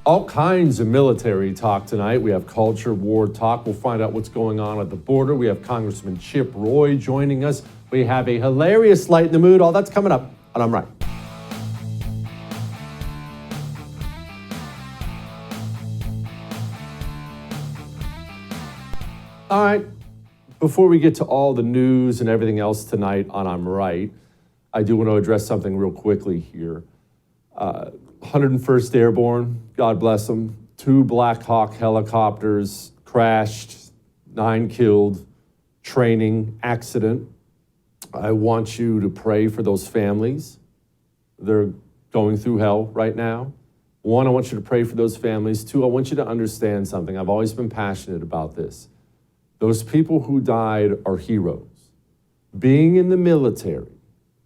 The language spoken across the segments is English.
All kinds of military talk tonight. We have culture, war talk. We'll find out what's going on at the border. We have Congressman Chip Roy joining us. We have a hilarious Light in the Mood. All that's coming up on I'm Right. All right. Before we get to all the news and everything else tonight on I'm Right, I do want to address something real quickly here. 101st Airborne, God bless them. 2 Black Hawk helicopters crashed, 9 killed, training accident. I want you to pray for those families. They're going through hell right now. 1, I want you to pray for those families. 2, I want you to understand something. I've always been passionate about this. Those people who died are heroes. Being in the military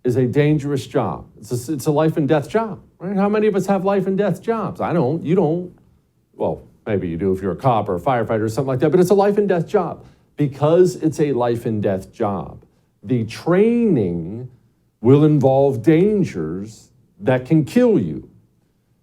is a dangerous job. It's a life and death job, right? How many of us have life and death jobs? I don't, you don't. Well, maybe you do if you're a cop or a firefighter or something like that, but it's a life and death job. Because it's a life and death job, the training will involve dangers that can kill you.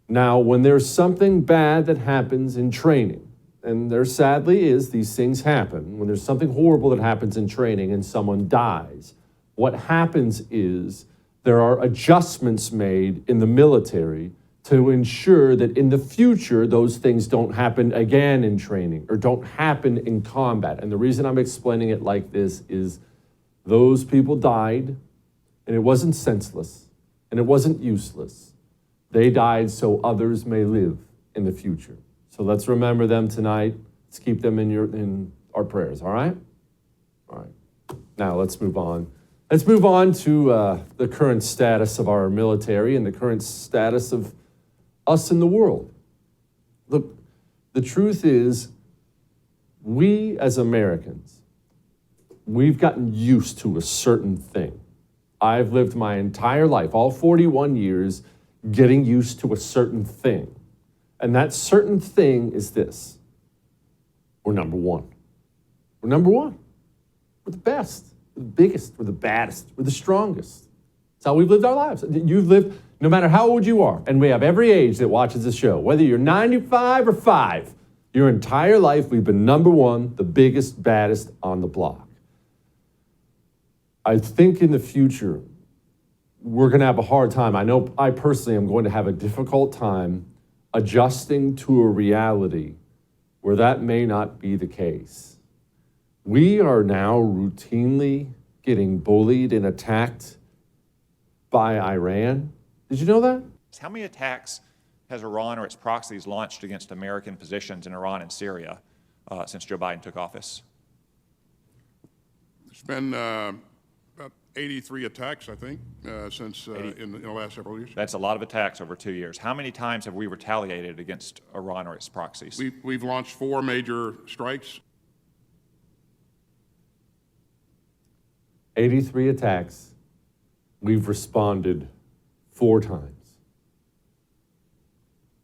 Now, when there's something bad that happens in training, and there sadly is, these things happen, when there's something horrible that happens in training and someone dies, what happens is there are adjustments made in the military to ensure that in the future those things don't happen again in training or don't happen in combat. And the reason I'm explaining it like this is those people died, and it wasn't senseless, and it wasn't useless. They died so others may live in the future. So let's remember them tonight. Let's keep them in our prayers, all right? All right. Now let's move on. Let's move on to the current status of our military and the current status of us in the world. Look, the truth is, we as Americans, we've gotten used to a certain thing. I've lived my entire life, all 41 years, getting used to a certain thing. And that certain thing is this. We're number one. We're number one. We're the best. We're the biggest. We're the baddest. We're the strongest. That's how we've lived our lives. You've lived, no matter how old you are, and we have every age that watches this show, whether you're 95 or 5, your entire life we've been number one, the biggest, baddest on the block. I think in the future, we're going to have a hard time. I know I personally am going to have a difficult time adjusting to a reality where that may not be the case. We are now routinely getting bullied and attacked by Iran. Did you know that? How many attacks has Iran or its proxies launched against American positions in Iran and Syria since Joe Biden took office? There's been about 83 attacks, I think, since in the last several years. That's a lot of attacks over 2 years. How many times have we retaliated against Iran or its proxies? We've launched 4 major strikes. 83 attacks. We've responded 4 times.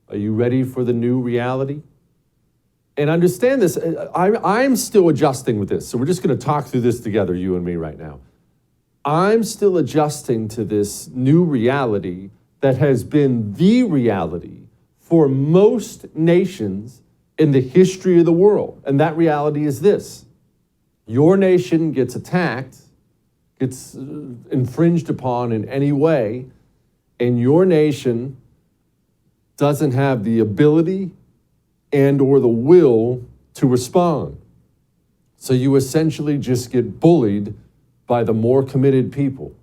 Are you ready for the new reality? And understand this, I'm still adjusting with this. So we're just going to talk through this together, you and me right now. I'm still adjusting to this new reality that has been the reality for most nations in the history of the world. And that reality is this. Your nation gets attacked, gets infringed upon in any way, and your nation doesn't have the ability and or the will to respond. So you essentially just get bullied by the more committed people.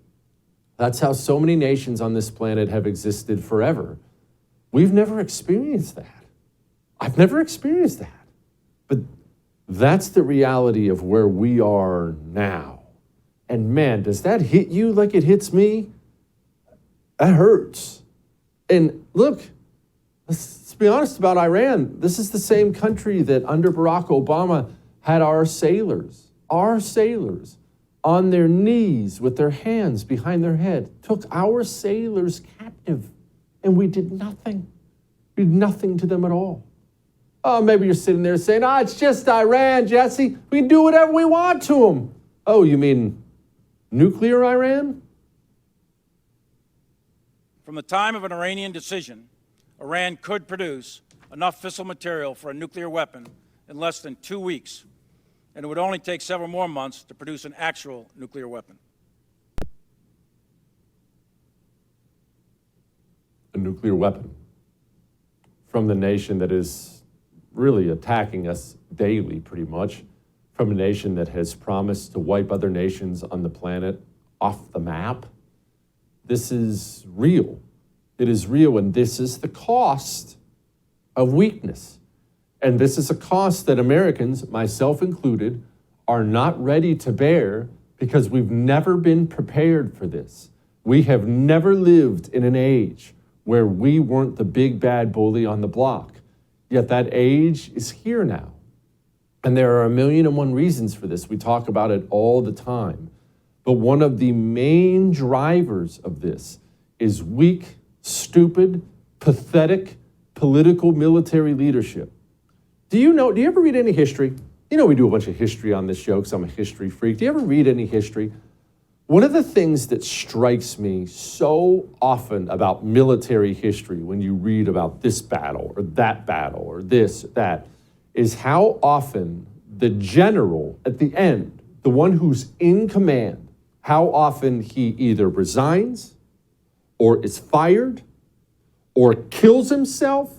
That's how so many nations on this planet have existed forever. We've never experienced that. I've never experienced that. But that's the reality of where we are now. And man, does that hit you like it hits me? That hurts. And look, let's be honest about Iran. This is the same country that under Barack Obama had our sailors on their knees with their hands behind their head, took our sailors captive, and we did nothing. We did nothing to them at all. Oh, maybe you're sitting there saying, it's just Iran, Jesse. We can do whatever we want to them. Oh, you mean nuclear Iran? From the time of an Iranian decision, Iran could produce enough fissile material for a nuclear weapon in less than 2 weeks, and it would only take several more months to produce an actual nuclear weapon. A nuclear weapon from the nation that is really attacking us daily, pretty much, from a nation that has promised to wipe other nations on the planet off the map. This is real. It is real, and this is the cost of weakness. And this is a cost that Americans, myself included, are not ready to bear because we've never been prepared for this. We have never lived in an age where we weren't the big bad bully on the block. Yet that age is here now. And there are 1,000,001 reasons for this. We talk about it all the time. But one of the main drivers of this is weak, stupid, pathetic political military leadership. Do you ever read any history? You know we do a bunch of history on this show because I'm a history freak. Do you ever read any history? One of the things that strikes me so often about military history when you read about this battle or this, that, is how often the general at the end, the one who's in command, how often he either resigns or is fired or kills himself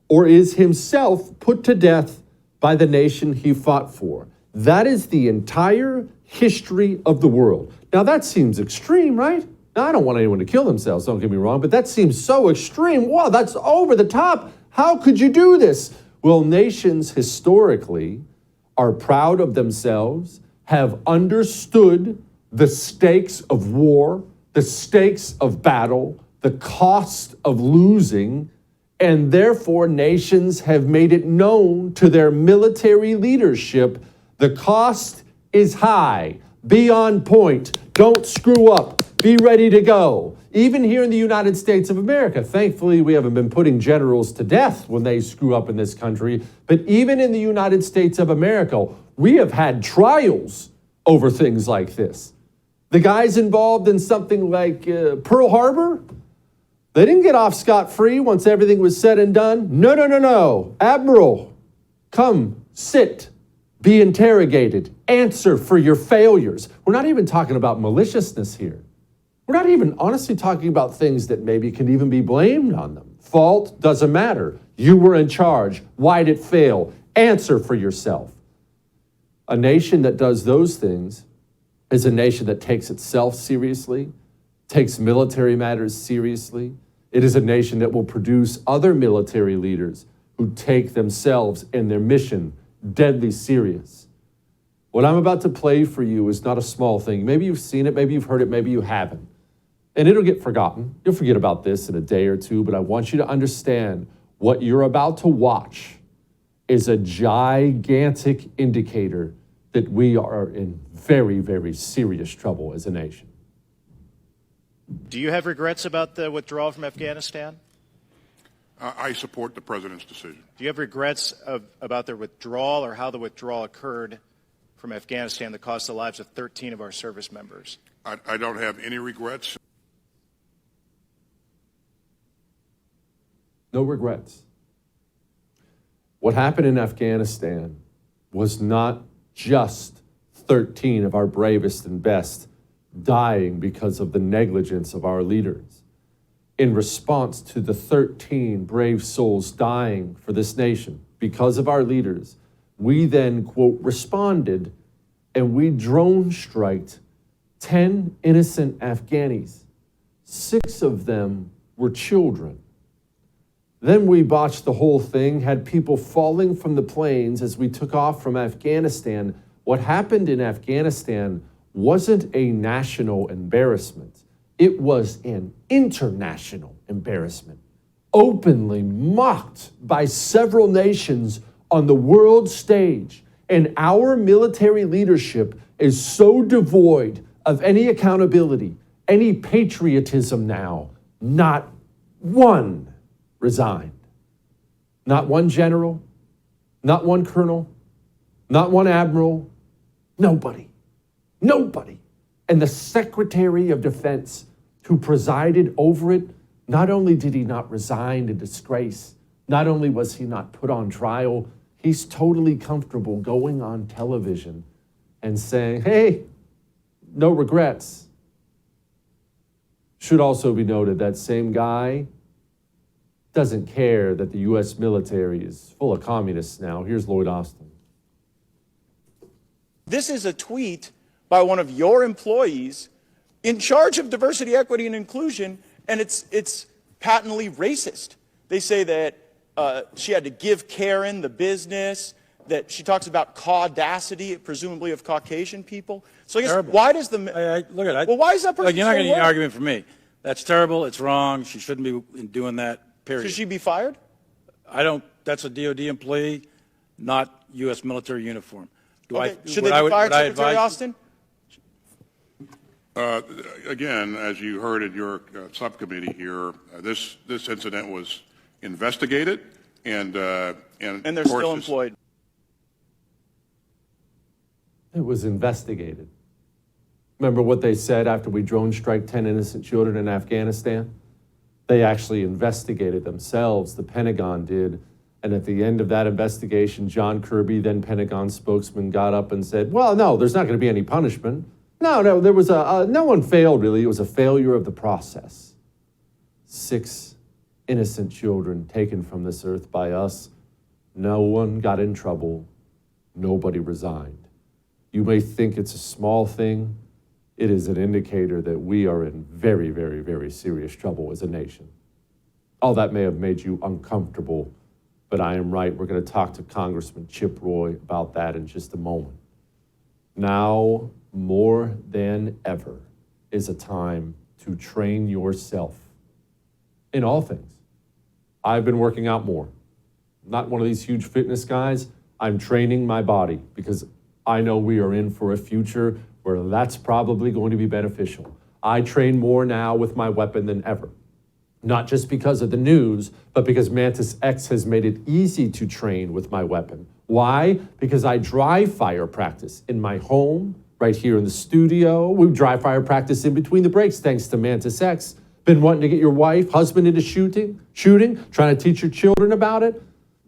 or is himself put to death by the nation he fought for. That is the entire history of the world. Now that seems extreme, right? Now, I don't want anyone to kill themselves, don't get me wrong, but that seems so extreme. Wow, that's over the top. How could you do this? Well, nations historically are proud of themselves, have understood the stakes of war, the stakes of battle, the cost of losing, and therefore nations have made it known to their military leadership, the cost is high, be on point, don't screw up, be ready to go. Even here in the United States of America, thankfully we haven't been putting generals to death when they screw up in this country, but even in the United States of America, we have had trials over things like this. The guys involved in something like Pearl Harbor, they didn't get off scot-free once everything was said and done. No. Admiral, come, sit, be interrogated, answer for your failures. We're not even talking about maliciousness here. We're not even honestly talking about things that maybe can even be blamed on them. Fault doesn't matter. You were in charge. Why'd it fail? Answer for yourself. A nation that does those things is a nation that takes itself seriously, takes military matters seriously. It is a nation that will produce other military leaders who take themselves and their mission deadly serious. What I'm about to play for you is not a small thing. Maybe you've seen it, maybe you've heard it, maybe you haven't. And it'll get forgotten. You'll forget about this in a day or two, but I want you to understand what you're about to watch is a gigantic indicator that we are in very, very serious trouble as a nation. Do you have regrets about the withdrawal from Afghanistan? I support the president's decision. Do you have regrets about their withdrawal or how the withdrawal occurred from Afghanistan that cost the lives of 13 of our service members? I don't have any regrets. No regrets. What happened in Afghanistan was not just 13 of our bravest and best dying because of the negligence of our leaders. In response to the 13 brave souls dying for this nation because of our leaders, we then, quote, responded and we drone striked 10 innocent Afghanis. 6 of them were children. Then we botched the whole thing, had people falling from the planes as we took off from Afghanistan. What happened in Afghanistan wasn't a national embarrassment. It was an international embarrassment, openly mocked by several nations on the world stage. And our military leadership is so devoid of any accountability, any patriotism now. Not one resigned. Not one general, not one colonel, not one admiral, nobody. Nobody. And the Secretary of Defense who presided over it, not only did he not resign in disgrace, Not only was he not put on trial, he's totally comfortable going on television and saying, hey, no regrets. Should also be noted that same guy doesn't care that the U.S. military is full of communists now. Here's Lloyd Austin. This is a tweet by one of your employees in charge of diversity, equity, and inclusion, and it's patently racist. They say that she had to give Karen the business, that she talks about caudacity, presumably of Caucasian people. So I guess, Terrible. why does the... Look at it. Well, why is that person Look, you're not so getting an low? argument from me. That's terrible. It's wrong. She shouldn't be doing that, period. Should she be fired? That's a DOD employee, not U.S. military uniform. Okay. Should they be fired, Secretary Austin? Again, as you heard in your subcommittee here, this incident was investigated, and And they're of course still employed. It was investigated. Remember what they said after we drone strike 10 innocent children in Afghanistan? They actually investigated themselves, the Pentagon did. And at the end of that investigation, John Kirby, then Pentagon spokesman, got up and said, well, no, there's not going to be any punishment. No, there was no one failed, really. It was a failure of the process. 6 innocent children taken from this earth by us. No one got in trouble. Nobody resigned. You may think it's a small thing. It is an indicator that we are in very, very, very serious trouble as a nation. All that may have made you uncomfortable, but I am right. We're going to talk to Congressman Chip Roy about that in just a moment. Now, more than ever, is a time to train yourself in all things. I've been working out more. Not one of these huge fitness guys. I'm training my body because I know we are in for a future where that's probably going to be beneficial. I train more now with my weapon than ever. Not just because of the news, but because Mantis X has made it easy to train with my weapon. Why? Because I dry fire practice in my home, right here in the studio. We dry fire practice in between the breaks, thanks to Mantis X. Been wanting to get your wife, husband into shooting, trying to teach your children about it?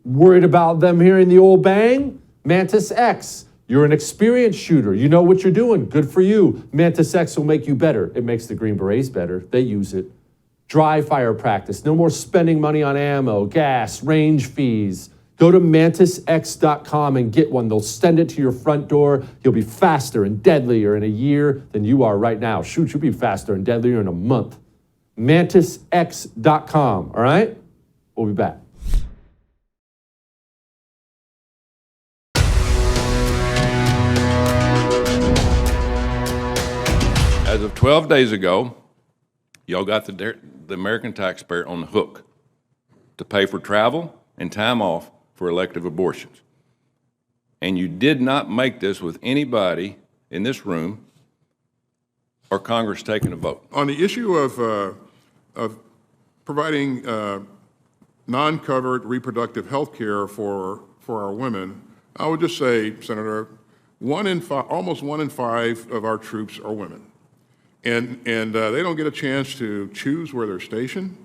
Worried about them hearing the old bang? Mantis X. You're an experienced shooter. You know what you're doing. Good for you. Mantis X will make you better. It makes the Green Berets better. They use it. Dry fire practice. No more spending money on ammo, gas, range fees. Go to mantisx.com and get one. They'll send it to your front door. You'll be faster and deadlier in a year than you are right now. Shoot, you'll be faster and deadlier in a month. mantisx.com, all right? We'll be back. As of 12 days ago, y'all got the American taxpayer on the hook to pay for travel and time off for elective abortions. And you did not make this with anybody in this room or Congress taking a vote. On the issue of providing non-covered reproductive health care for our women, I would just say, Senator, almost 1 in 5 of our troops are women. And they don't get a chance to choose where they're stationed.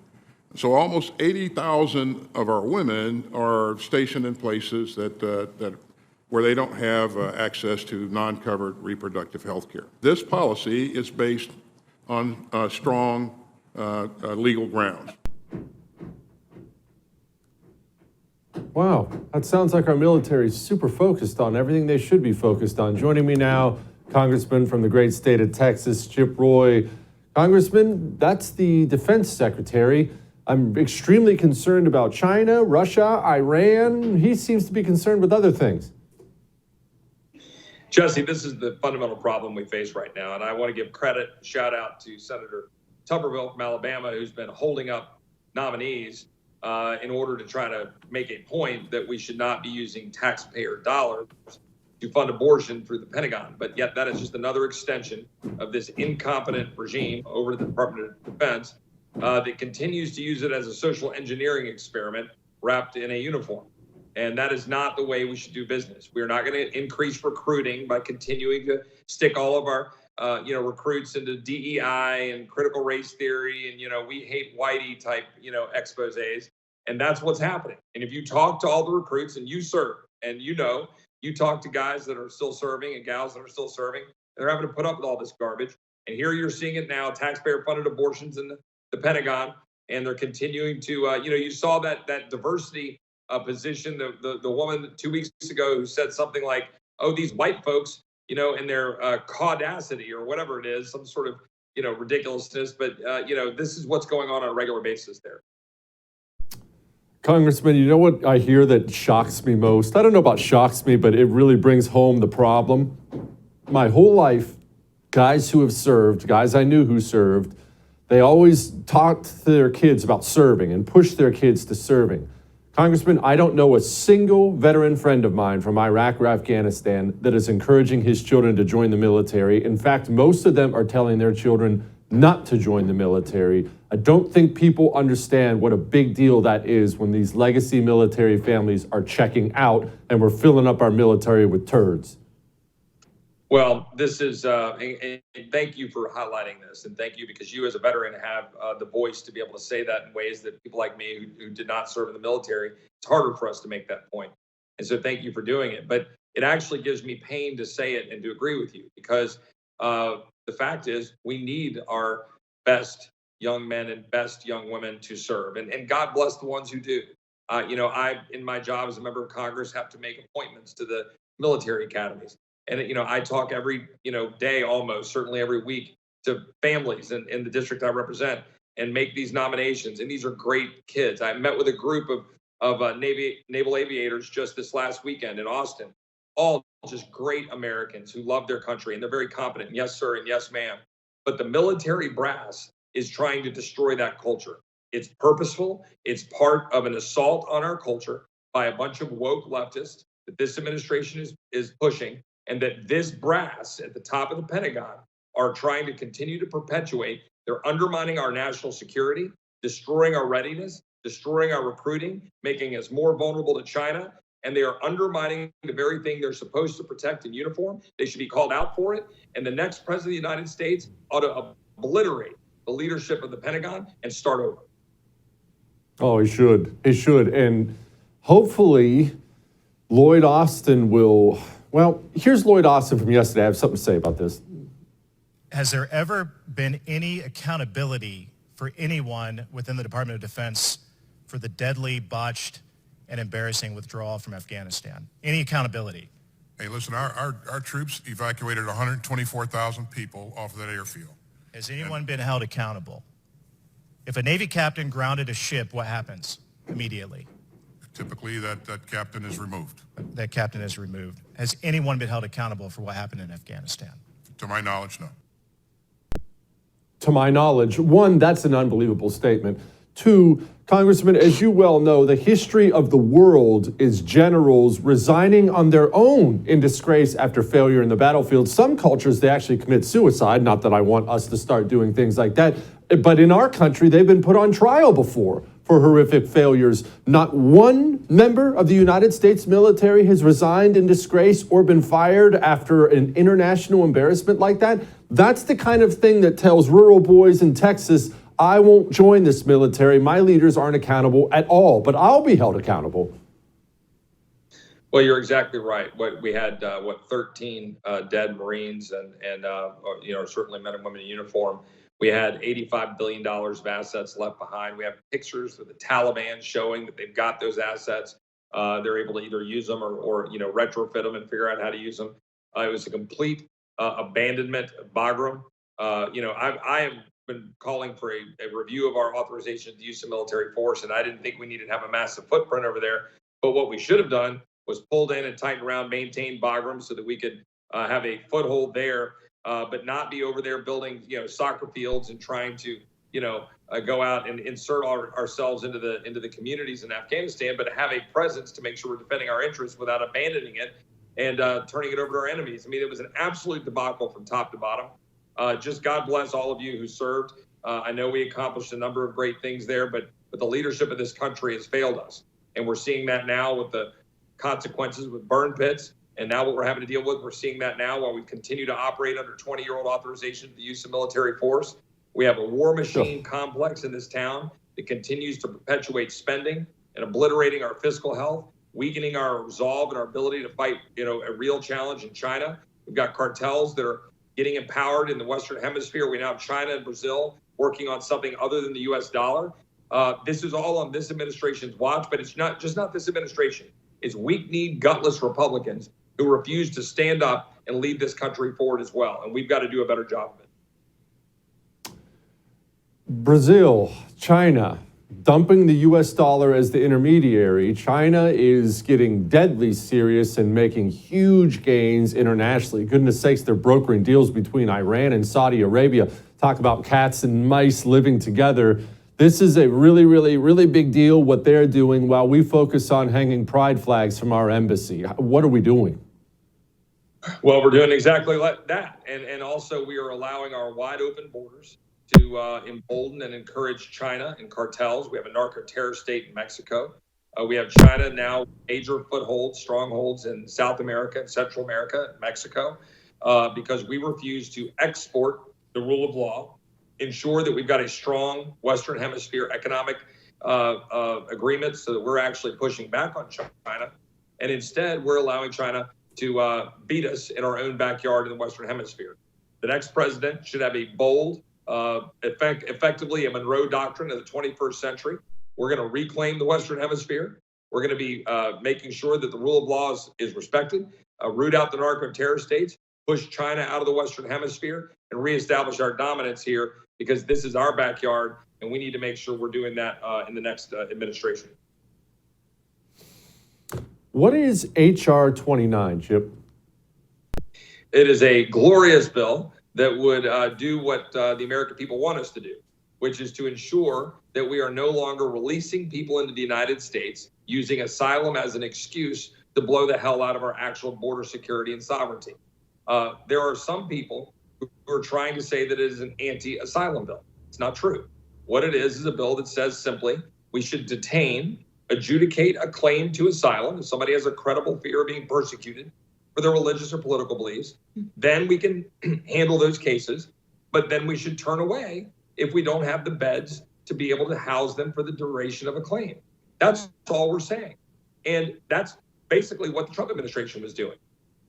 So almost 80,000 of our women are stationed in places where they don't have access to non-covered reproductive health care. This policy is based on strong legal grounds. Wow, that sounds like our military is super focused on everything they should be focused on. Joining me now, Congressman from the great state of Texas, Chip Roy. Congressman, that's the defense secretary. I'm extremely concerned about China, Russia, Iran. He seems to be concerned with other things. Jesse, this is the fundamental problem we face right now. And I want to give credit, shout out to Senator Tuberville from Alabama, who's been holding up nominees in order to try to make a point that we should not be using taxpayer dollars to fund abortion through the Pentagon. But yet that is just another extension of this incompetent regime over the Department of Defense that continues to use it as a social engineering experiment wrapped in a uniform. And that is not the way we should do business. We are not going to increase recruiting by continuing to stick all of our recruits into DEI and critical race theory and, we hate whitey type, exposés. And that's what's happening. And if you talk to all the recruits and you serve, and you talk to guys that are still serving and gals that are still serving, they're having to put up with all this garbage. And here you're seeing it now, taxpayer-funded abortions in the Pentagon, and they're continuing to, you saw that diversity position, the woman 2 weeks ago who said something like, oh, these white folks, in their caudacity or whatever it is, some sort of, ridiculousness. But, this is what's going on a regular basis there. Congressman, you know what I hear that shocks me most? I don't know about shocks me, but it really brings home the problem. My whole life, guys who have served, guys I knew who served, they always talked to their kids about serving and pushed their kids to serving. Congressman, I don't know a single veteran friend of mine from Iraq or Afghanistan that is encouraging his children to join the military. In fact, most of them are telling their children not to join the military. I don't think people understand what a big deal that is when these legacy military families are checking out and we're filling up our military with turds. Well, this is, and thank you for highlighting this, and thank you because you as a veteran have the voice to be able to say that in ways that people like me who did not serve in the military, it's harder for us to make that point. And so thank you for doing it. But it actually gives me pain to say it and to agree with you because the fact is we need our best young men and best young women to serve. And God bless the ones who do. I, in my job as a member of Congress, have to make appointments to the military academies. And, I talk every, day almost, certainly every week to families in the district I represent and make these nominations. And these are great kids. I met with a group of naval aviators just this last weekend in Austin, all just great Americans who love their country and they're very competent. Yes, sir. And yes, ma'am. But the military brass is trying to destroy that culture. It's purposeful. It's part of an assault on our culture by a bunch of woke leftists that this administration is pushing. And that this brass at the top of the Pentagon are trying to continue to perpetuate. They're undermining our national security, destroying our readiness, destroying our recruiting, making us more vulnerable to China. And they are undermining the very thing they're supposed to protect in uniform. They should be called out for it. And the next president of the United States ought to obliterate the leadership of the Pentagon and start over. Oh, he should. He should. And hopefully Lloyd Austin will... Well, here's Lloyd Austin from yesterday. I have something to say about this. Has there ever been any accountability for anyone within the Department of Defense for the deadly, botched, and embarrassing withdrawal from Afghanistan? Any accountability? Hey, listen, our troops evacuated 124,000 people off of that airfield. Has anyone been held accountable? If a Navy captain grounded a ship, what happens immediately? Typically, that captain is removed. That captain is removed. Has anyone been held accountable for what happened in Afghanistan? To my knowledge, no. To my knowledge, one, that's an unbelievable statement. Two, Congressman, as you well know, the history of the world is generals resigning on their own in disgrace after failure in the battlefield. Some cultures, they actually commit suicide. Not that I want us to start doing things like that. But in our country, they've been put on trial before for horrific failures. Not one member of the United States military has resigned in disgrace or been fired after an international embarrassment like that. That's the kind of thing that tells rural boys in Texas, I won't join this military. My leaders aren't accountable at all, but I'll be held accountable. Well, you're exactly right. We had 13 dead Marines and certainly men and women in uniform. We had $85 billion of assets left behind. We have pictures of the Taliban showing that they've got those assets. They're able to either use them or retrofit them and figure out how to use them. It was a complete abandonment of Bagram. I have been calling for a review of our authorization to use of military force, and I didn't think we needed to have a massive footprint over there. But what we should have done was pulled in and tightened around, maintained Bagram so that we could have a foothold there. But not be over there building, soccer fields and trying to, go out and insert ourselves into the communities in Afghanistan, but have a presence to make sure we're defending our interests without abandoning it and turning it over to our enemies. I mean, it was an absolute debacle from top to bottom. Just God bless all of you who served. I know we accomplished a number of great things there, but the leadership of this country has failed us. And we're seeing that now with the consequences with burn pits. And now what we're having to deal with, we're seeing that now while we continue to operate under 20-year-old authorization for the use of military force. We have a war machine complex in this town that continues to perpetuate spending and obliterating our fiscal health, weakening our resolve and our ability to fight, a real challenge in China. We've got cartels that are getting empowered in the Western Hemisphere. We now have China and Brazil working on something other than the US dollar. This is all on this administration's watch, but it's not this administration. It's weak-kneed, gutless Republicans who refuse to stand up and lead this country forward as well. And we've got to do a better job of it. Brazil, China, dumping the US dollar as the intermediary. China is getting deadly serious and making huge gains internationally. Goodness sakes, they're brokering deals between Iran and Saudi Arabia. Talk about cats and mice living together. This is a really, really, really big deal, what they're doing, while we focus on hanging pride flags from our embassy. What are we doing? Well, we're doing exactly like that. And also we are allowing our wide open borders to embolden and encourage China and cartels. We have a narco-terror state in Mexico. We have China now, major footholds, strongholds in South America and Central America, Mexico, because we refuse to export the rule of law, ensure that we've got a strong Western Hemisphere economic agreement so that we're actually pushing back on China. And instead, we're allowing China to beat us in our own backyard in the Western Hemisphere. The next president should have a bold, effectively a Monroe Doctrine of the 21st century. We're going to reclaim the Western Hemisphere. We're going to be making sure that the rule of law is respected, root out the narco-terror states, push China out of the Western Hemisphere, and reestablish our dominance here, because this is our backyard, and we need to make sure we're doing that in the next administration. What is H.R. 29, Chip? It is a glorious bill that would do what the American people want us to do, which is to ensure that we are no longer releasing people into the United States using asylum as an excuse to blow the hell out of our actual border security and sovereignty. There are some people who are trying to say that it is an anti-asylum bill. It's not true. What it is a bill that says simply we should detain, adjudicate a claim to asylum if somebody has a credible fear of being persecuted for their religious or political beliefs. Then we can handle those cases, but then we should turn away if we don't have the beds to be able to house them for the duration of a claim. That's all we're saying. And that's basically what the Trump administration was doing.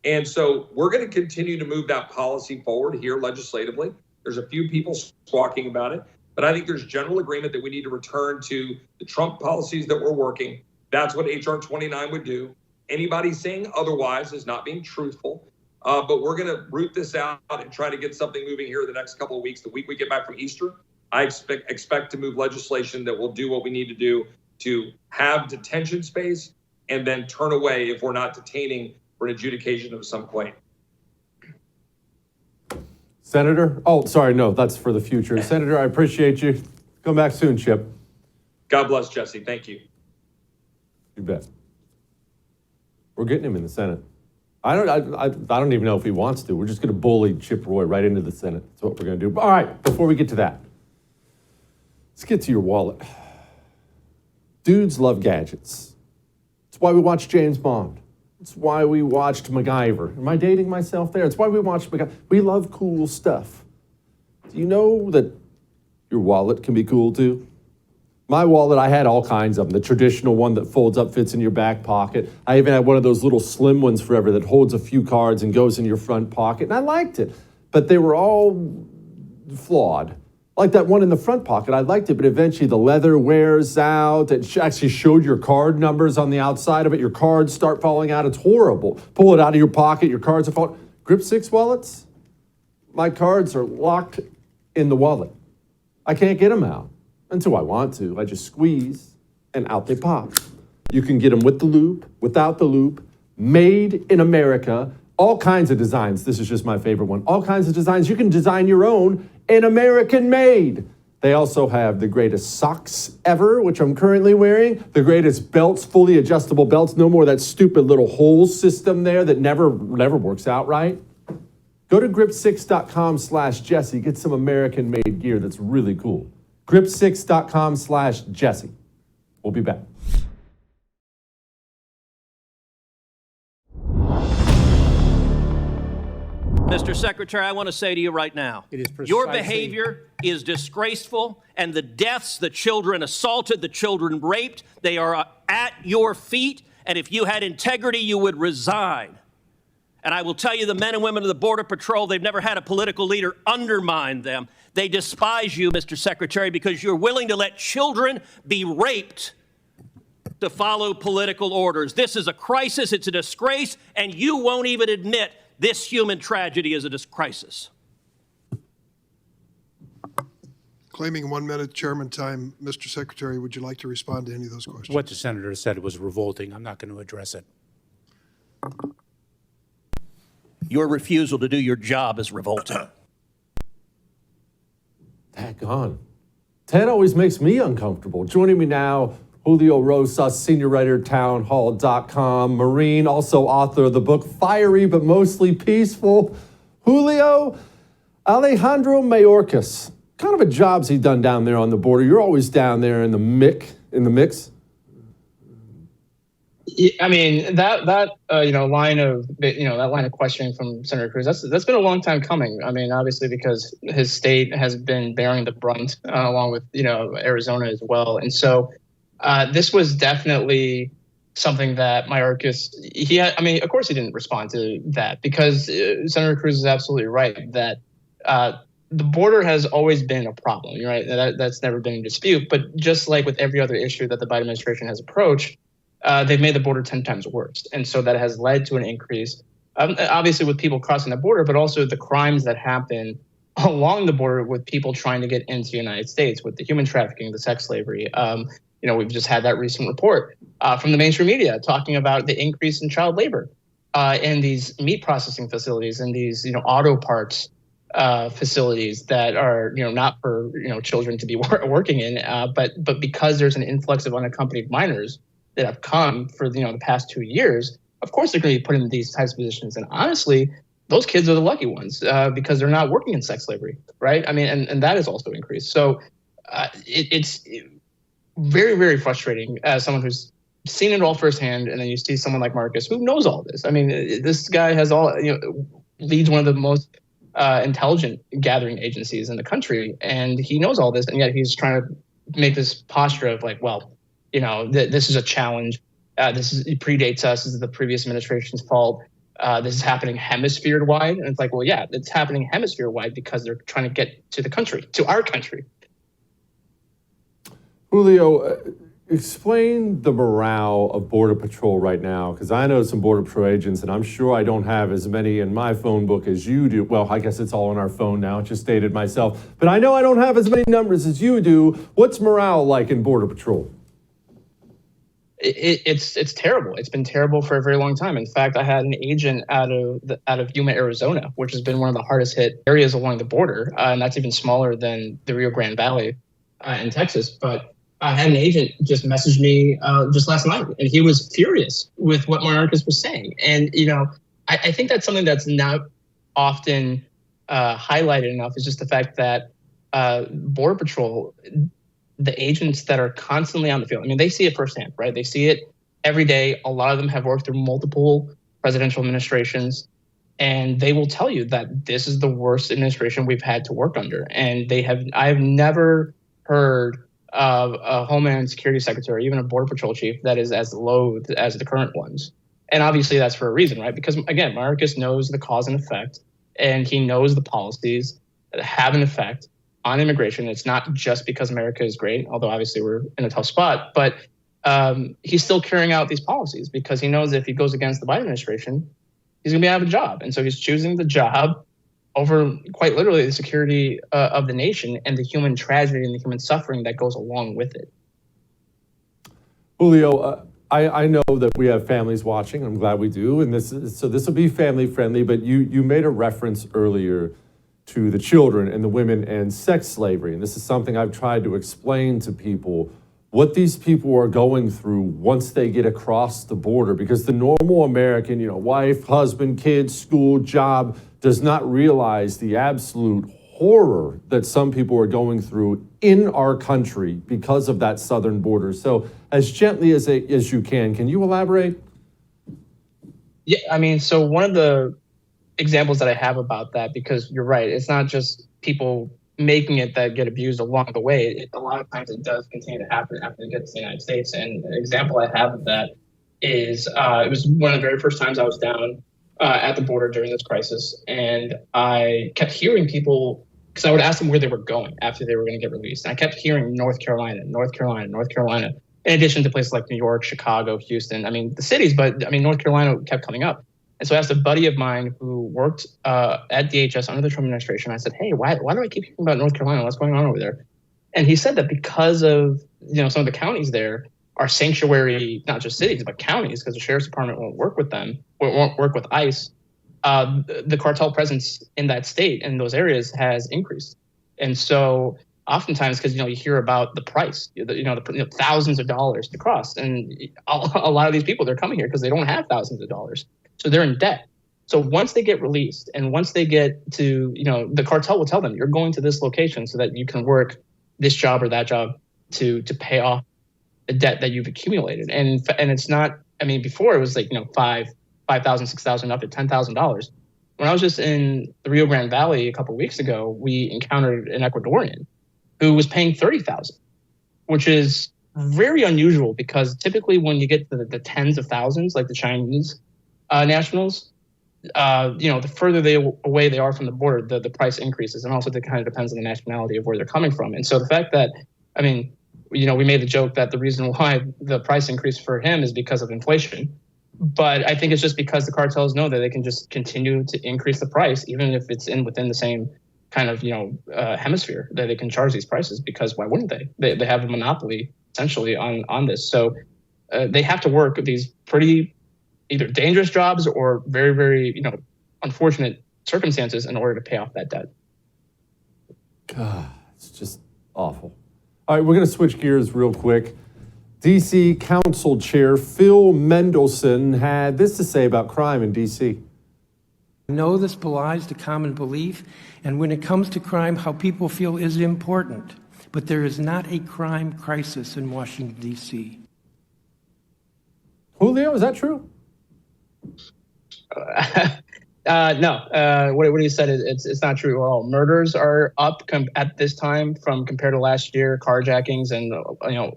And so we're going to continue to move that policy forward here legislatively. There's a few people squawking about it, but I think there's general agreement that we need to return to the Trump policies that we're working. That's what H.R. 29 would do. Anybody saying otherwise is not being truthful, but we're going to root this out and try to get something moving here the next couple of weeks. The week we get back from Easter, I expect to move legislation that will do what we need to do to have detention space and then turn away if we're not detaining for an adjudication of some claim. Senator? Oh, sorry, no, that's for the future. Senator, I appreciate you. Come back soon, Chip. God bless, Jesse. Thank you. You bet. We're getting him in the Senate. I don't even know if he wants to. We're just going to bully Chip Roy right into the Senate. That's what we're going to do. All right, before we get to that, let's get to your wallet. Dudes love gadgets. It's why we watch James Bond. It's why we watched MacGyver. Am I dating myself there? It's why we watched MacGyver. We love cool stuff. Do you know that your wallet can be cool too? My wallet, I had all kinds of them. The traditional one that folds up, fits in your back pocket. I even had one of those little slim ones forever that holds a few cards and goes in your front pocket, and I liked it. But they were all flawed. Like that one in the front pocket, I liked it, but eventually the leather wears out. It actually showed your card numbers on the outside of it. Your cards start falling out. It's horrible. Pull it out of your pocket, your cards are falling. Grip 6 wallets? My cards are locked in the wallet. I can't get them out. Until I want to. I just squeeze, and out they pop. You can get them with the loop, without the loop, made in America, all kinds of designs. This is just my favorite one. All kinds of designs. You can design your own in American made. They also have the greatest socks ever, which I'm currently wearing, the greatest belts, fully adjustable belts, no more of that stupid little hole system there that never works out right. Go to grip6.com/Jesse, get some American made gear that's really cool. grip6.com/Jesse. We'll be back. Mr. Secretary, I want to say to you right now, It is your precisely- behavior is disgraceful, and the deaths, the children assaulted, the children raped, they are at your feet, and if you had integrity, you would resign. And I will tell you, the men and women of the Border Patrol, they've never had a political leader undermine them. They despise you, Mr. Secretary, because you're willing to let children be raped to follow political orders. This is a crisis, it's a disgrace, and you won't even admit this human tragedy is a crisis. Claiming 1 minute chairman time, Mr. Secretary, would you like to respond to any of those questions? What the senator said was revolting. I'm not going to address it. Your refusal to do your job is revolting. Daggone. Ted always makes me uncomfortable. Joining me now, Julio Rosas, senior writer, townhall.com, Marine, also author of the book Fiery But Mostly Peaceful. Julio, Alejandro Mayorkas, kind of a job's he done down there on the border? You're always down there in the mix. I mean, that line of questioning from Senator Cruz, that's been a long time coming. I mean, obviously because his state has been bearing the brunt along with Arizona as well, and so this was definitely something that Mayorkas of course he didn't respond to that because Senator Cruz is absolutely right that the border has always been a problem. You're right, that's never been in dispute. But just like with every other issue that the Biden administration has approached, they've made the border 10 times worse. And so that has led to an increase, obviously with people crossing the border, but also the crimes that happen along the border with people trying to get into the United States, with the human trafficking, the sex slavery. We've just had that recent report from the mainstream media talking about the increase in child labor in these meat processing facilities and these, auto parts facilities that are, not for, children to be working in, but because there's an influx of unaccompanied minors that have come for the past 2 years, of course they're going to be put in these types of positions. And honestly, those kids are the lucky ones because they're not working in sex slavery, right? I mean, and that has also increased. So it's very, very frustrating as someone who's seen it all firsthand, and then you see someone like Mayorkas who knows all this. I mean, this guy has leads one of the most intelligent gathering agencies in the country, and he knows all this, and yet he's trying to make this posture of like, well, this is a challenge. It predates us. This is the previous administration's fault. This is happening hemisphere-wide. And it's like, well, yeah, it's happening hemisphere-wide because they're trying to get to the country, to our country. Julio, explain the morale of Border Patrol right now, because I know some Border Patrol agents, and I'm sure I don't have as many in my phone book as you do. Well, I guess it's all on our phone now. It just stated myself. But I know I don't have as many numbers as you do. What's morale like in Border Patrol? It's terrible. It's been terrible for a very long time. In fact, I had an agent out of Yuma, Arizona, which has been one of the hardest hit areas along the border, and that's even smaller than the Rio Grande Valley in Texas. But I had an agent just message me just last night, and he was furious with what Mayorkas was saying. And I think that's something that's not often highlighted enough is just the fact that Border Patrol, the agents that are constantly on the field, I mean, they see it firsthand, right? They see it every day. A lot of them have worked through multiple presidential administrations, and they will tell you that this is the worst administration we've had to work under. And I have never heard of a Homeland Security Secretary, even a Border Patrol chief, that is as loathed as the current ones. And obviously that's for a reason, right? Because again, Mayorkas knows the cause and effect, and he knows the policies that have an effect on immigration. It's not just because America is great, although obviously we're in a tough spot, but he's still carrying out these policies because he knows if he goes against the Biden administration, he's going to be out of a job. And so he's choosing the job over quite literally the security of the nation and the human tragedy and the human suffering that goes along with it. Julio, I know that we have families watching. I'm glad we do. And this will be family friendly, but you made a reference earlier to the children and the women and sex slavery. And this is something I've tried to explain to people, what these people are going through once they get across the border, because the normal American, wife, husband, kids, school, job, does not realize the absolute horror that some people are going through in our country because of that southern border. So as gently as you can you elaborate? Yeah, I mean, so one of the examples that I have about that, because you're right. It's not just people making it that get abused along the way. A lot of times it does continue to happen after it gets to the United States. And an example I have of that is it was one of the very first times I was down at the border during this crisis. And I kept hearing people, because I would ask them where they were going after they were going to get released. And I kept hearing North Carolina, North Carolina, North Carolina, in addition to places like New York, Chicago, Houston. I mean, the cities, but I mean, North Carolina kept coming up. And so I asked a buddy of mine who worked at DHS under the Trump administration. I said, hey, why do I keep hearing about North Carolina? What's going on over there? And he said that because of, some of the counties there are sanctuary, not just cities, but counties, because the sheriff's department won't work with them, or won't work with ICE. The cartel presence in that state, in those areas, has increased. And so oftentimes, because, you hear about the price, the thousands of dollars to cross. And a lot of these people, they're coming here because they don't have thousands of dollars. So they're in debt. So once they get released and once they get to, the cartel will tell them, you're going to this location so that you can work this job or that job to pay off the debt that you've accumulated. And it's not, before it was like, $5,000, $6,000 up to $10,000. When I was just in the Rio Grande Valley a couple of weeks ago, we encountered an Ecuadorian who was paying $30,000, which is very unusual because typically when you get to the tens of thousands, like the Chinese nationals, the further away they are from the border, the price increases. And also it kind of depends on the nationality of where they're coming from. And so the fact that, we made the joke that the reason why the price increase for him is because of inflation. But I think it's just because the cartels know that they can just continue to increase the price, even if it's within the same kind of, hemisphere, that they can charge these prices, because why wouldn't they? They have a monopoly essentially on this. So they have to work these pretty either dangerous jobs or very, very, unfortunate circumstances in order to pay off that debt. God, it's just awful. All right, we're going to switch gears real quick. D.C. Council Chair Phil Mendelson had this to say about crime in D.C. I know this belies the common belief, and when it comes to crime, how people feel is important. But there is not a crime crisis in Washington, D.C. Julio, is that true? No. What he said, it's not true at all. Murders are up at this time compared to last year. Carjackings and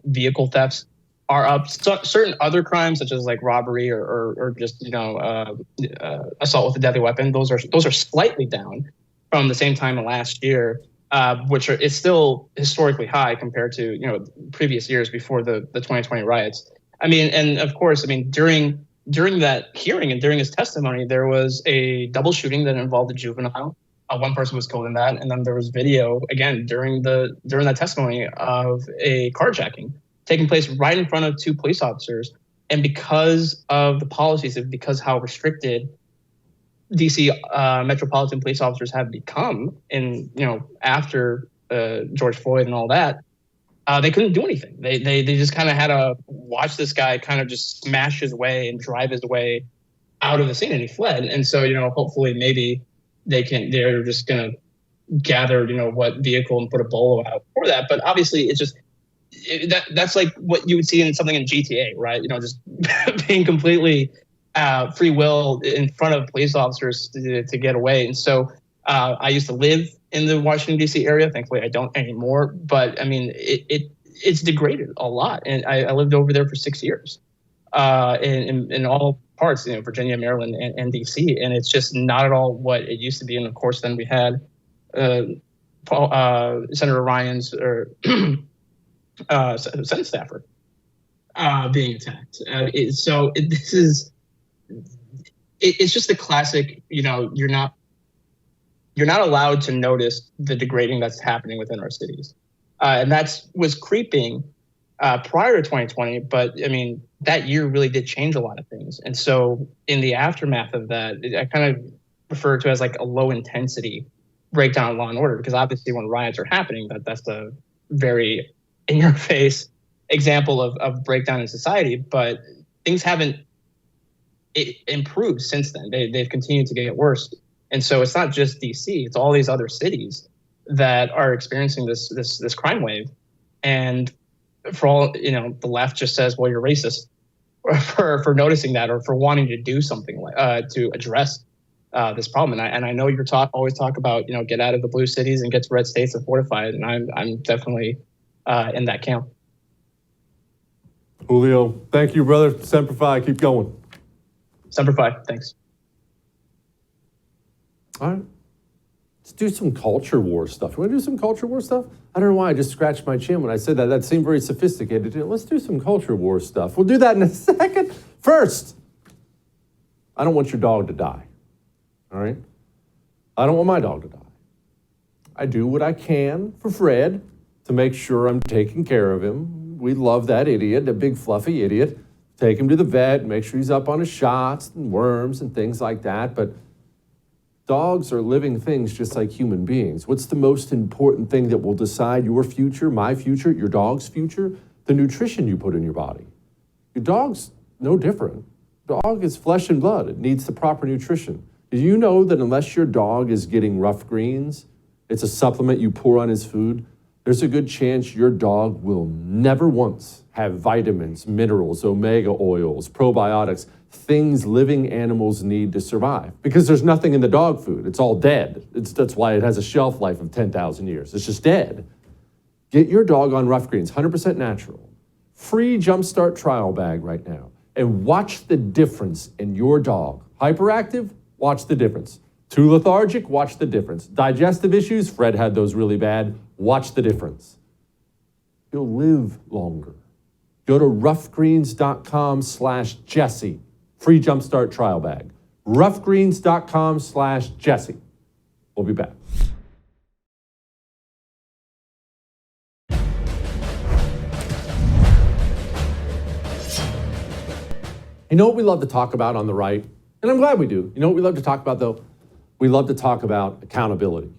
vehicle thefts are up. Certain other crimes, such as like robbery or just assault with a deadly weapon, those are slightly down from the same time last year, which is still historically high compared to previous years before the 2020 riots. And of course, during that hearing and during his testimony, there was a double shooting that involved a juvenile. One person was killed in that, and then there was video again during that testimony of a carjacking taking place right in front of two police officers. And because of the policies, and because how restricted DC metropolitan police officers have become after George Floyd and all that, they couldn't do anything. They just kind of had to watch this guy kind of just smash his way and drive his way out of the scene, and he fled. And so, hopefully maybe they're just going to gather, what vehicle and put a bolo out for that. But obviously it's just, that's like what you would see in something in GTA, right? Just being completely free will in front of police officers to get away. And so I used to live in the Washington, D.C. area. Thankfully, I don't anymore. But it's degraded a lot. And I lived over there for 6 years in all parts, Virginia, Maryland, and D.C. And it's just not at all what it used to be. And of course, then we had Senator Ryan's Senate staffer being attacked. It's just a classic, you're not allowed to notice the degrading that's happening within our cities. And was creeping prior to 2020, but that year really did change a lot of things. And so in the aftermath of that, I kind of refer to as like a low intensity breakdown of law and order, because obviously when riots are happening, that's a very in your face example of breakdown in society, but things haven't improved since then. They've continued to get worse. And so it's not just DC, it's all these other cities that are experiencing this crime wave. And for all, the left just says, well, you're racist for noticing that, or for wanting to do something to address this problem. And I know you're always talk about, get out of the blue cities and get to red states and fortify it. And I'm definitely in that camp. Julio, thank you, brother. Semper Fi, keep going. Semper Fi, thanks. All right. Let's do some culture war stuff. You want to do some culture war stuff? I don't know why I just scratched my chin when I said that. That seemed very sophisticated. Let's do some culture war stuff. We'll do that in a second. First, I don't want your dog to die. All right? I don't want my dog to die. I do what I can for Fred to make sure I'm taking care of him. We love that idiot, the big fluffy idiot. Take him to the vet, make sure he's up on his shots and worms and things like that. But dogs are living things just like human beings. What's the most important thing that will decide your future, my future, your dog's future? The nutrition you put in your body. Your dog's no different. Dog is flesh and blood. It needs the proper nutrition. Do you know that unless your dog is getting rough greens, it's a supplement you pour on his food, there's a good chance your dog will never once have vitamins, minerals, omega oils, probiotics, things living animals need to survive. Because there's nothing in the dog food. It's all dead. That's why it has a shelf life of 10,000 years. It's just dead. Get your dog on Rough Greens, 100% natural. Free Jumpstart trial bag right now. And watch the difference in your dog. Hyperactive? Watch the difference. Too lethargic? Watch the difference. Digestive issues? Fred had those really bad. Watch the difference. You'll live longer. Go to roughgreens.com/Jesse. Free Jumpstart trial bag. roughgreens.com/Jesse. We'll be back. You know what we love to talk about on the right? And I'm glad we do. You know what we love to talk about, though? We love to talk about accountability.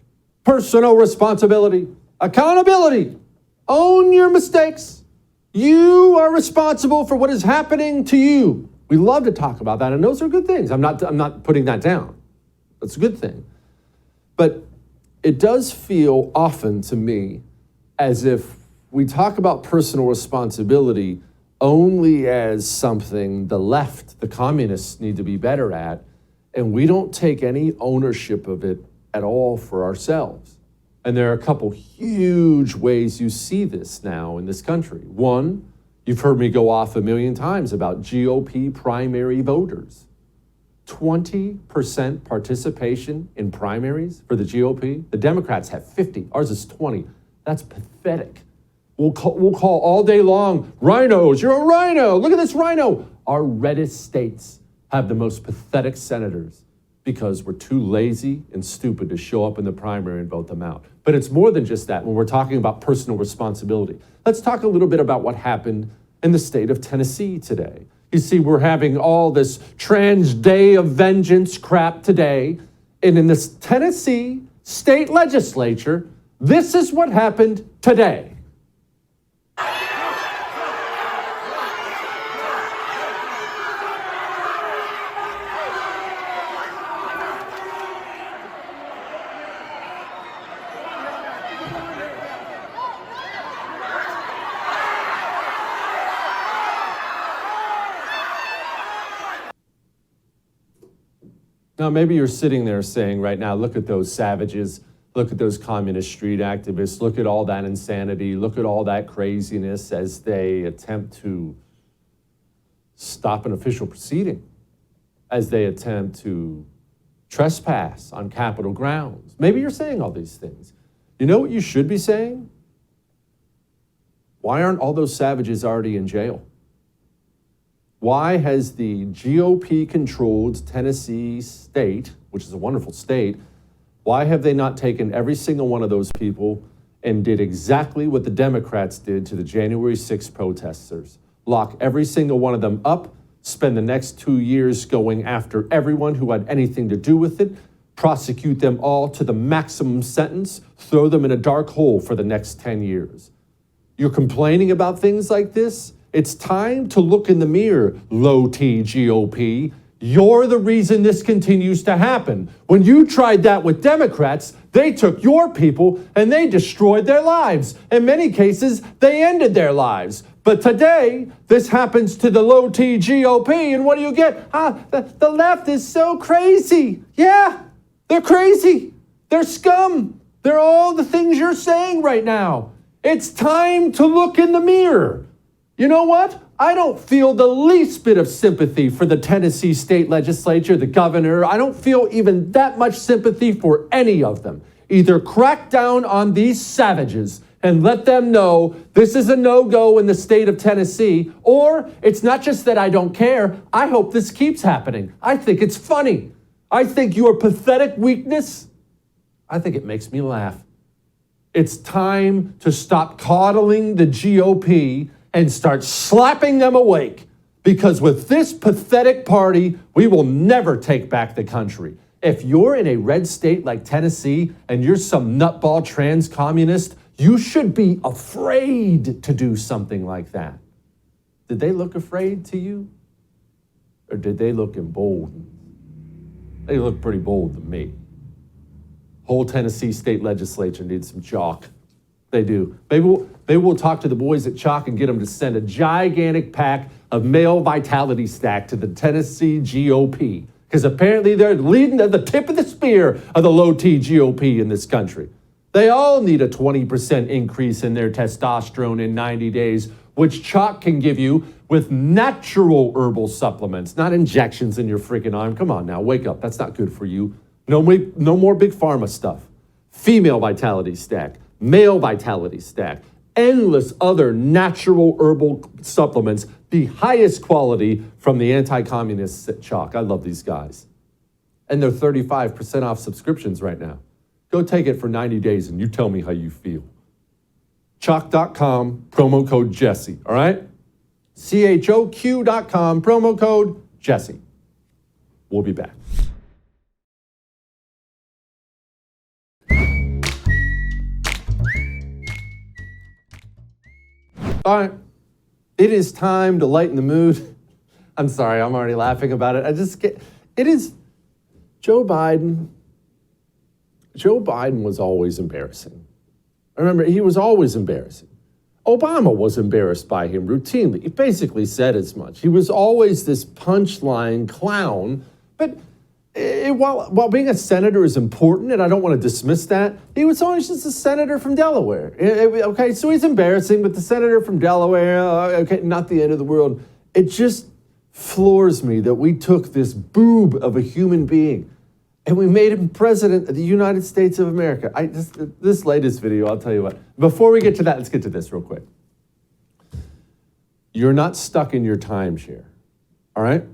Personal responsibility. Accountability. Own your mistakes. You are responsible for what is happening to you. We love to talk about that, and those are good things. I'm not putting that down. That's a good thing. But it does feel often to me as if we talk about personal responsibility only as something the left, the communists, need to be better at, and we don't take any ownership of it at all for ourselves. And there are a couple huge ways you see this now in this country. One, you've heard me go off a million times about GOP primary voters. 20% participation in primaries for the GOP. The Democrats have 50. Ours is 20. That's pathetic. We'll call all day long, rhinos, you're a rhino. Look at this rhino. Our reddest states have the most pathetic senators because we're too lazy and stupid to show up in the primary and vote them out. But it's more than just that when we're talking about personal responsibility. Let's talk a little bit about what happened in the state of Tennessee today. You see, we're having all this trans day of vengeance crap today. And in this Tennessee state legislature, this is what happened today. Now, maybe you're sitting there saying right now, look at those savages, look at those communist street activists, look at all that insanity, look at all that craziness as they attempt to stop an official proceeding, as they attempt to trespass on Capitol grounds. Maybe you're saying all these things. You know what you should be saying? Why aren't all those savages already in jail? Why has the GOP-controlled Tennessee state, which is a wonderful state, why have they not taken every single one of those people and did exactly what the Democrats did to the January 6th protesters? Lock every single one of them up, spend the next 2 years going after everyone who had anything to do with it, prosecute them all to the maximum sentence, throw them in a dark hole for the next 10 years. You're complaining about things like this? It's time to look in the mirror, low-T GOP. You're the reason this continues to happen. When you tried that with Democrats, they took your people and they destroyed their lives. In many cases, they ended their lives. But today, this happens to the low T GOP, and what do you get? The left is so crazy. Yeah, they're crazy. They're scum. They're all the things you're saying right now. It's time to look in the mirror. You know what? I don't feel the least bit of sympathy for the Tennessee state legislature, the governor. I don't feel even that much sympathy for any of them. Either crack down on these savages and let them know this is a no-go in the state of Tennessee, or it's not just that I don't care. I hope this keeps happening. I think it's funny. I think your pathetic weakness, I think it makes me laugh. It's time to stop coddling the GOP and start slapping them awake. Because with this pathetic party, we will never take back the country. If you're in a red state like Tennessee and you're some nutball trans communist, you should be afraid to do something like that. Did they look afraid to you? Or did they look emboldened? They look pretty bold to me. Whole Tennessee state legislature needs some chalk. They do. Maybe we'll talk to the boys at Chalk and get them to send a gigantic pack of male vitality stack to the Tennessee GOP. Because apparently they're leading at the tip of the spear of the low T GOP in this country. They all need a 20% increase in their testosterone in 90 days, which Chalk can give you with natural herbal supplements, not injections in your freaking arm. Come on now, wake up. That's not good for you. No more big pharma stuff. Female vitality stack, male vitality stack, endless other natural herbal supplements, the highest quality from the anti-communists at Chalk. I love these guys. And they're 35% off subscriptions right now. Go take it for 90 days and you tell me how you feel. Chalk.com, promo code Jesse, all right? CHOQ.com, promo code Jesse. We'll be back. All right, it is time to lighten the mood. I'm sorry, I'm already laughing about it. It is Joe Biden. Joe Biden was always embarrassing. I remember he was always embarrassing. Obama was embarrassed by him routinely. He basically said as much. He was always this punchline clown, but while being a senator is important, and I don't want to dismiss that, he was always just a senator from Delaware. Okay, so he's embarrassing, but the senator from Delaware, okay, not the end of the world. It just floors me that we took this boob of a human being and we made him president of the United States of America. This latest video, I'll tell you what. Before we get to that, let's get to this real quick. You're not stuck in your timeshare, all right?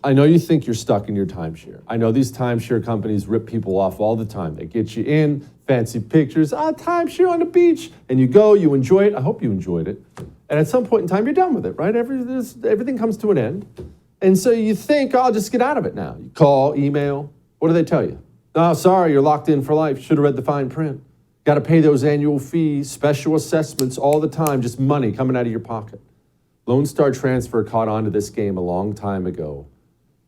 I know you think you're stuck in your timeshare. I know these timeshare companies rip people off all the time. They get you in, fancy pictures, timeshare on the beach, and you go, you enjoy it. I hope you enjoyed it. And at some point in time, you're done with it, right? Everything comes to an end. And so you think, I'll just get out of it now. You call, email. What do they tell you? Oh, sorry, you're locked in for life. Should have read the fine print. Got to pay those annual fees, special assessments all the time, just money coming out of your pocket. Lone Star Transfer caught on to this game a long time ago.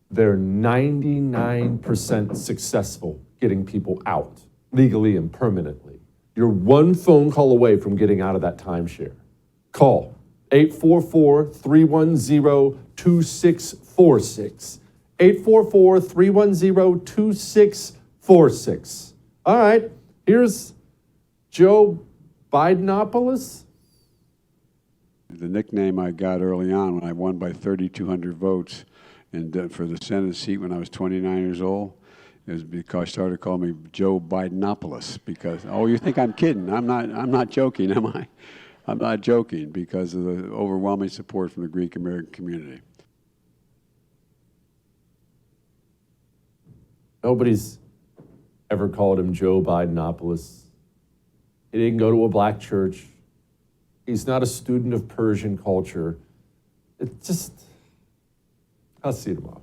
They're 99% successful getting people out legally and permanently. You're one phone call away from getting out of that timeshare. Call 844-310-2646. 844-310-2646. All right, here's Joe Bidenopoulos. The nickname I got early on when I won by 3,200 votes and for the Senate seat when I was 29 years old is because I started calling me Joe Bidenopoulos because, oh, you think I'm kidding. I'm not joking, am I? I'm not joking because of the overwhelming support from the Greek American community. Nobody's ever called him Joe Bidenopoulos. He didn't go to a black church. He's not a student of Persian culture. It's just, I'll see you tomorrow.